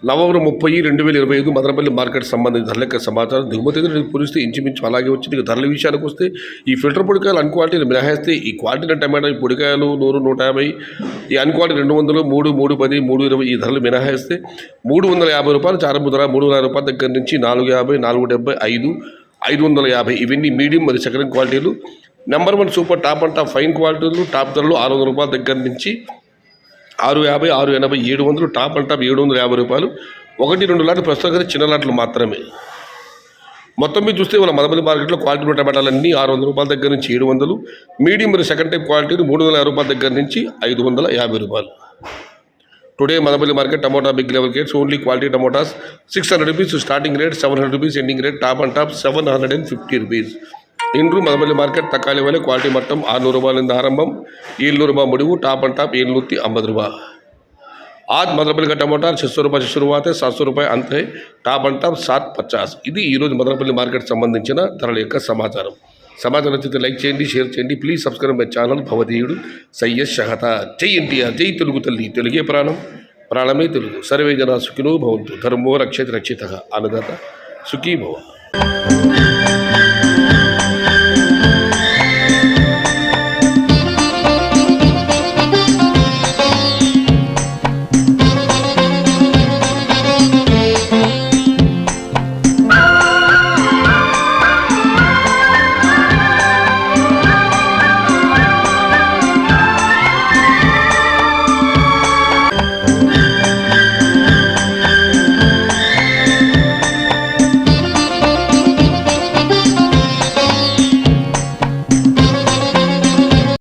November 30, 2025 Madanapalle market సంబంధించిన ధరల యొక్క సమాచారం. దిగుమతి పోలిస్తే ఇంచుమించు అలాగే వచ్చింది. ఇక ధరల విషయానికి వస్తే ఈ ఫిల్టర్ పొడికాయలు అన్క్వాలిటీలు మినహాయిస్తే ఈ క్వాలిటీ టమాటా ఈ పొడికాయలు 100, 150, ఈ అన్క్వాలిటీ 200, 3, 310, 320 ఈ ధరలు మినహాయిస్తే ₹350 చారంపు ధర, ₹300 దగ్గర నుంచి ₹450, ₹470, ₹550 ఇవన్నీ మీడియం మరియు సెకండ్ క్వాలిటీలు. Number 1 super top and top fine క్వాలిటీలు టాప్ ధరలు ₹600 దగ్గర నుంచి ₹650, ₹680, ₹700 టాప్ అండ్ టాప్ ₹750. 1-2 లాట్లు ప్రస్తుతం చిన్న లాట్లు మాత్రమే. మొత్తం మీద చూస్తే మన మదనపల్లి మార్కెట్లో క్వాలిటీ టమాటాలన్నీ ₹600 దగ్గర నుంచి ₹700, మీడియం మరియు సెకండ్ టైప్ క్వాలిటీలు ₹350 దగ్గర నుంచి ₹550. Today Madanapalle market tomato big level rates only quality tomatoes ₹600 starting rate, ₹700 ending rate, top and top ₹750. ఇండ్రు మదనపల్లి మార్కెట్ తక్కువ లెవెల్ క్వాలిటీ మట్టం ₹600 ఆరంభం, ₹700 முடிவு, టాప్ అండ్ టాప్ ₹750. आज మదనపల్లి का टमाटर ₹600 से शुरुआत है, ₹700 अंत है, టాప్ అండ్ టాప్ ₹750. ఇది ఈరోజు మదనపల్లి మార్కెట్ సంబంధించిన ధరల యొక్క సమాచారం. సమాచారం నచ్చితే లైక్ చేయండి, షేర్ చేయండి. ప్లీజ్ సబ్స్క్రైబ్ మై ఛానల్ భవదీయుడు సయ్యద్ షహతా. జై ఎన్టీఆర్, జై తెలుగు తల్లి, తెలుగే ప్రాణం, ప్రాణమే తెలుగు. సర్వే జన సుఖినో భవంతు, ధర్మో రక్షిత రక్షిత, అన్నదాత సుఖీ భవ.